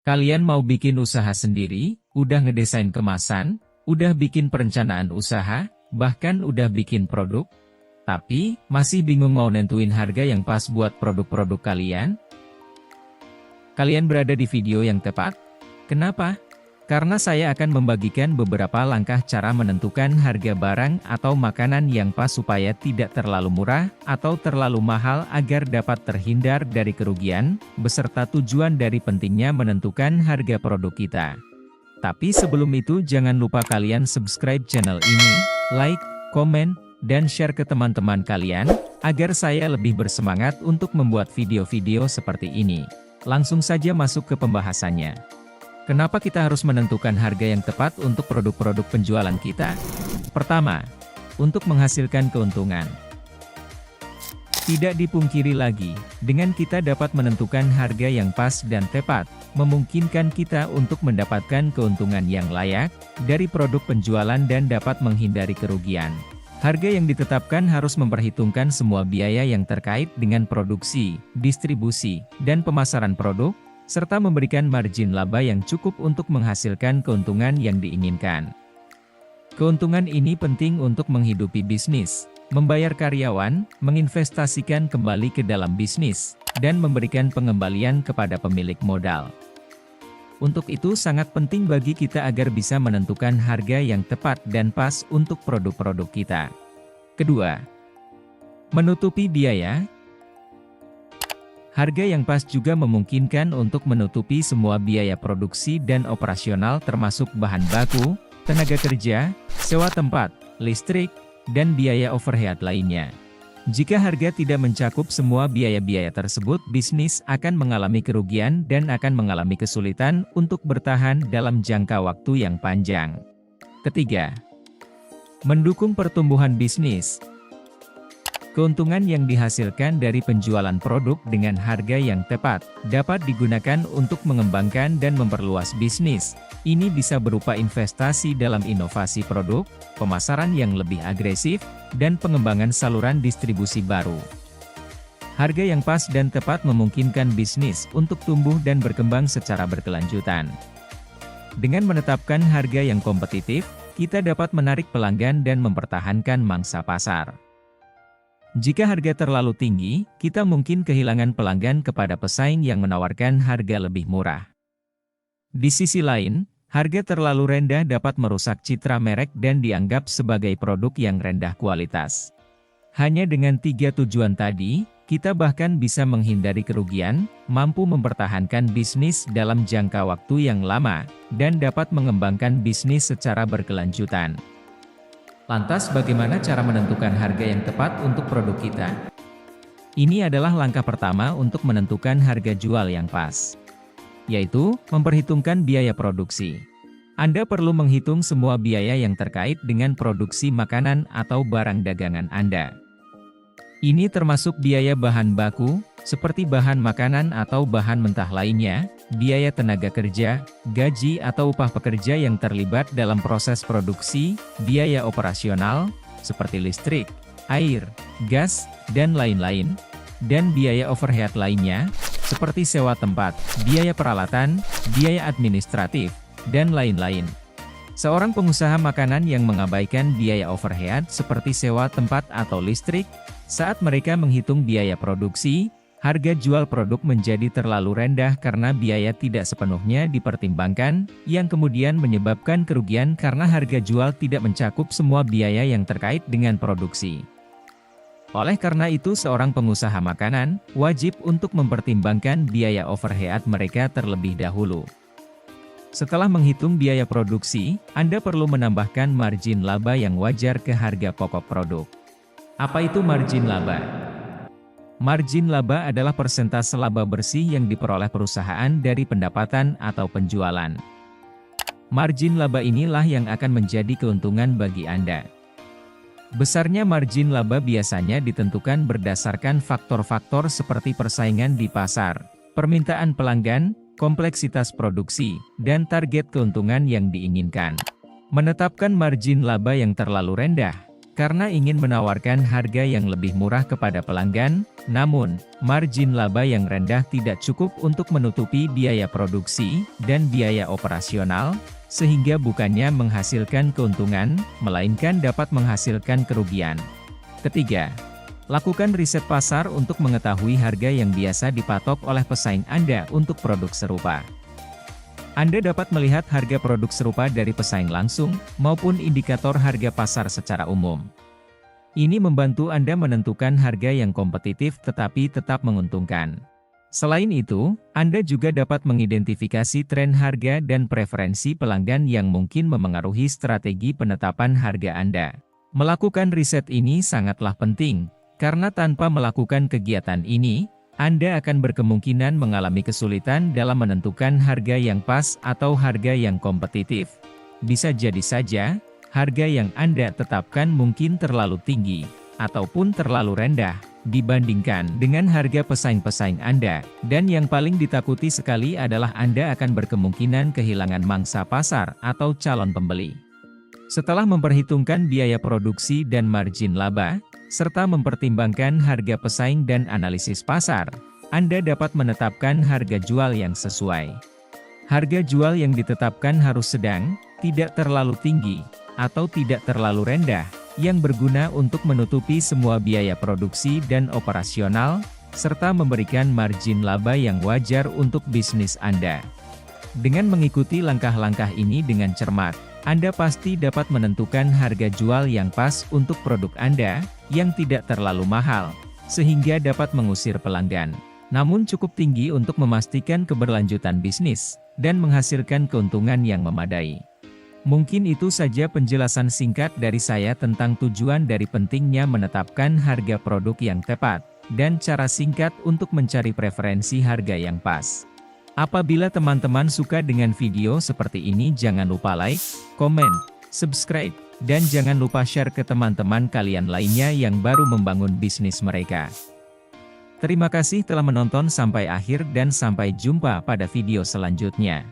Kalian mau bikin usaha sendiri, udah ngedesain kemasan, udah bikin perencanaan usaha, bahkan udah bikin produk, tapi masih bingung mau nentuin harga yang pas buat produk-produk kalian? Kalian berada di video yang tepat. Kenapa? Karena saya akan membagikan beberapa langkah cara menentukan harga barang atau makanan yang pas supaya tidak terlalu murah atau terlalu mahal agar dapat terhindar dari kerugian, beserta tujuan dari pentingnya menentukan harga produk kita. Tapi sebelum itu jangan lupa kalian subscribe channel ini, like, komen, dan share ke teman-teman kalian, agar saya lebih bersemangat untuk membuat video-video seperti ini. Langsung saja masuk ke pembahasannya. Kenapa kita harus menentukan harga yang tepat untuk produk-produk penjualan kita? Pertama, untuk menghasilkan keuntungan. Tidak dipungkiri lagi, dengan kita dapat menentukan harga yang pas dan tepat, memungkinkan kita untuk mendapatkan keuntungan yang layak dari produk penjualan dan dapat menghindari kerugian. Harga yang ditetapkan harus memperhitungkan semua biaya yang terkait dengan produksi, distribusi, dan pemasaran produk, serta memberikan margin laba yang cukup untuk menghasilkan keuntungan yang diinginkan. Keuntungan ini penting untuk menghidupi bisnis, membayar karyawan, menginvestasikan kembali ke dalam bisnis, dan memberikan pengembalian kepada pemilik modal. Untuk itu sangat penting bagi kita agar bisa menentukan harga yang tepat dan pas untuk produk-produk kita. Kedua, menutupi biaya. Harga yang pas juga memungkinkan untuk menutupi semua biaya produksi dan operasional termasuk bahan baku, tenaga kerja, sewa tempat, listrik, dan biaya overhead lainnya. Jika harga tidak mencakup semua biaya-biaya tersebut, bisnis akan mengalami kerugian dan akan mengalami kesulitan untuk bertahan dalam jangka waktu yang panjang. Ketiga, mendukung pertumbuhan bisnis. Keuntungan yang dihasilkan dari penjualan produk dengan harga yang tepat, dapat digunakan untuk mengembangkan dan memperluas bisnis. Ini bisa berupa investasi dalam inovasi produk, pemasaran yang lebih agresif, dan pengembangan saluran distribusi baru. Harga yang pas dan tepat memungkinkan bisnis untuk tumbuh dan berkembang secara berkelanjutan. Dengan menetapkan harga yang kompetitif, kita dapat menarik pelanggan dan mempertahankan mangsa pasar. Jika harga terlalu tinggi, kita mungkin kehilangan pelanggan kepada pesaing yang menawarkan harga lebih murah. Di sisi lain, harga terlalu rendah dapat merusak citra merek dan dianggap sebagai produk yang rendah kualitas. Hanya dengan 3 tujuan tadi, kita bahkan bisa menghindari kerugian, mampu mempertahankan bisnis dalam jangka waktu yang lama, dan dapat mengembangkan bisnis secara berkelanjutan. Lantas bagaimana cara menentukan harga yang tepat untuk produk kita? Ini adalah langkah pertama untuk menentukan harga jual yang pas, yaitu memperhitungkan biaya produksi. Anda perlu menghitung semua biaya yang terkait dengan produksi makanan atau barang dagangan Anda. Ini termasuk biaya bahan baku, seperti bahan makanan atau bahan mentah lainnya, biaya tenaga kerja, gaji atau upah pekerja yang terlibat dalam proses produksi, biaya operasional, seperti listrik, air, gas, dan lain-lain, dan biaya overhead lainnya, seperti sewa tempat, biaya peralatan, biaya administratif, dan lain-lain. Seorang pengusaha makanan yang mengabaikan biaya overhead seperti sewa tempat atau listrik, saat mereka menghitung biaya produksi, harga jual produk menjadi terlalu rendah karena biaya tidak sepenuhnya dipertimbangkan, yang kemudian menyebabkan kerugian karena harga jual tidak mencakup semua biaya yang terkait dengan produksi. Oleh karena itu seorang pengusaha makanan, wajib untuk mempertimbangkan biaya overhead mereka terlebih dahulu. Setelah menghitung biaya produksi, Anda perlu menambahkan margin laba yang wajar ke harga pokok produk. Apa itu margin laba? Margin laba adalah persentase laba bersih yang diperoleh perusahaan dari pendapatan atau penjualan. Margin laba inilah yang akan menjadi keuntungan bagi Anda. Besarnya margin laba biasanya ditentukan berdasarkan faktor-faktor seperti persaingan di pasar, permintaan pelanggan, kompleksitas produksi, dan target keuntungan yang diinginkan. Menetapkan margin laba yang terlalu rendah karena ingin menawarkan harga yang lebih murah kepada pelanggan, namun, margin laba yang rendah tidak cukup untuk menutupi biaya produksi dan biaya operasional, sehingga bukannya menghasilkan keuntungan, melainkan dapat menghasilkan kerugian. Ketiga, lakukan riset pasar untuk mengetahui harga yang biasa dipatok oleh pesaing Anda untuk produk serupa. Anda dapat melihat harga produk serupa dari pesaing langsung, maupun indikator harga pasar secara umum. Ini membantu Anda menentukan harga yang kompetitif tetapi tetap menguntungkan. Selain itu, Anda juga dapat mengidentifikasi tren harga dan preferensi pelanggan yang mungkin memengaruhi strategi penetapan harga Anda. Melakukan riset ini sangatlah penting, karena tanpa melakukan kegiatan ini, Anda akan berkemungkinan mengalami kesulitan dalam menentukan harga yang pas atau harga yang kompetitif. Bisa jadi saja, harga yang Anda tetapkan mungkin terlalu tinggi, ataupun terlalu rendah, dibandingkan dengan harga pesaing-pesaing Anda, dan yang paling ditakuti sekali adalah Anda akan berkemungkinan kehilangan mangsa pasar atau calon pembeli. Setelah memperhitungkan biaya produksi dan margin laba, serta mempertimbangkan harga pesaing dan analisis pasar, Anda dapat menetapkan harga jual yang sesuai. Harga jual yang ditetapkan harus sedang, tidak terlalu tinggi, atau tidak terlalu rendah, yang berguna untuk menutupi semua biaya produksi dan operasional, serta memberikan margin laba yang wajar untuk bisnis Anda. Dengan mengikuti langkah-langkah ini dengan cermat, Anda pasti dapat menentukan harga jual yang pas untuk produk Anda, yang tidak terlalu mahal, sehingga dapat mengusir pelanggan, namun cukup tinggi untuk memastikan keberlanjutan bisnis, dan menghasilkan keuntungan yang memadai. Mungkin itu saja penjelasan singkat dari saya tentang tujuan dari pentingnya menetapkan harga produk yang tepat, dan cara singkat untuk mencari preferensi harga yang pas. Apabila teman-teman suka dengan video seperti ini, jangan lupa like, komen, subscribe, dan jangan lupa share ke teman-teman kalian lainnya yang baru membangun bisnis mereka. Terima kasih telah menonton sampai akhir dan sampai jumpa pada video selanjutnya.